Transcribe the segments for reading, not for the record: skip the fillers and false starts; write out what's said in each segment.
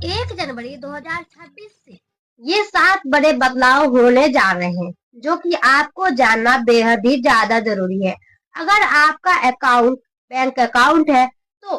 1 जनवरी 2026 से ये 7 बड़े बदलाव होने जा रहे हैं, जो कि आपको जानना बेहद ही ज्यादा जरूरी है। अगर आपका अकाउंट बैंक अकाउंट है तो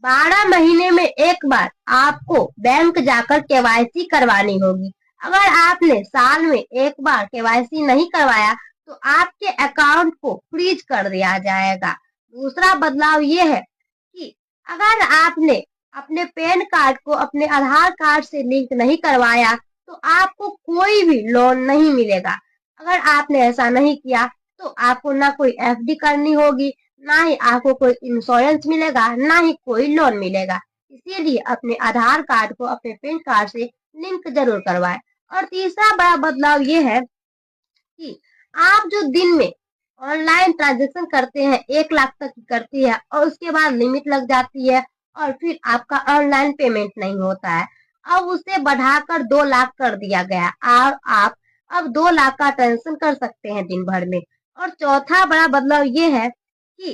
12 महीने में एक बार आपको बैंक जाकर केवाईसी करवानी होगी। अगर आपने साल में एक बार केवाईसी नहीं करवाया तो आपके अकाउंट को फ्रीज कर दिया जाएगा। दूसरा बदलाव ये है कि अगर आपने अपने पैन कार्ड को अपने आधार कार्ड से लिंक नहीं करवाया तो आपको कोई भी लोन नहीं मिलेगा। अगर आपने ऐसा नहीं किया तो आपको ना कोई एफडी करनी होगी, ना ही आपको कोई इंश्योरेंस मिलेगा, ना ही कोई लोन मिलेगा। इसीलिए अपने आधार कार्ड को अपने पैन कार्ड से लिंक जरूर करवाएं। और तीसरा बड़ा बदलाव ये है कि आप जो दिन में ऑनलाइन ट्रांजेक्शन करते हैं 1 लाख तक की करती है और उसके बाद लिमिट लग जाती है और फिर आपका ऑनलाइन पेमेंट नहीं होता है। अब उसे बढ़ाकर 2 लाख कर दिया गया और आप अब 2 लाख का ट्रांजेक्शन कर सकते हैं दिन भर में। और चौथा बड़ा बदलाव ये है कि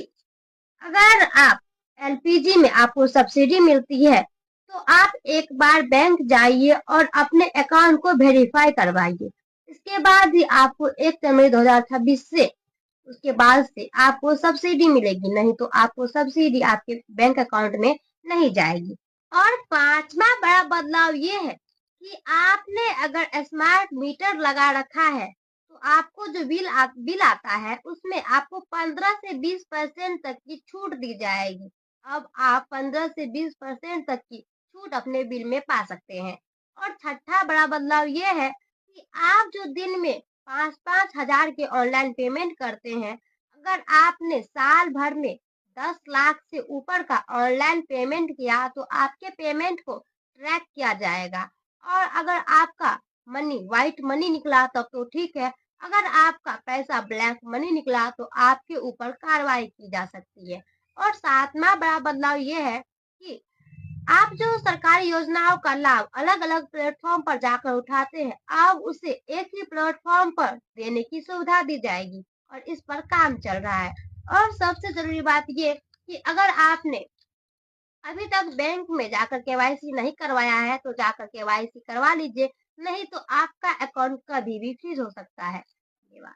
अगर आप एलपीजी में आपको सब्सिडी मिलती है तो आप एक बार बैंक जाइए और अपने अकाउंट को वेरीफाई करवाइए। इसके बाद ही आपको 1 जनवरी 2026 से उसके बाद से आपको सब्सिडी मिलेगी, नहीं तो आपको सब्सिडी आपके बैंक अकाउंट में नहीं जाएगी। और पांचवा बड़ा बदलाव ये है कि आपने अगर स्मार्ट मीटर लगा रखा है तो आपको जो बिल आता है उसमें आपको 15 से 20% तक की छूट दी जाएगी। अब आप 15 से 20% तक की छूट अपने बिल में पा सकते हैं। और छठा बड़ा बदलाव ये है कि आप जो दिन में 5-5 हजार के ऑनलाइन पेमेंट करते हैं, अगर आपने साल भर में 10 लाख से ऊपर का ऑनलाइन पेमेंट किया तो आपके पेमेंट को ट्रैक किया जाएगा। और अगर आपका मनी व्हाइट मनी निकला तब तो ठीक है, अगर आपका पैसा ब्लैक मनी निकला तो आपके ऊपर कार्रवाई की जा सकती है। और सातवां बड़ा बदलाव ये है कि आप जो सरकारी योजनाओं का लाभ अलग अलग प्लेटफॉर्म पर जाकर उठाते हैं, अब उसे एक ही प्लेटफॉर्म पर देने की सुविधा दी जाएगी और इस पर काम चल रहा है। और सबसे जरूरी बात ये कि अगर आपने अभी तक बैंक में जाकर केवाईसी नहीं करवाया है तो जाकर केवाईसी करवा लीजिए, नहीं तो आपका अकाउंट कभी भी फ्रीज हो सकता है। धन्यवाद।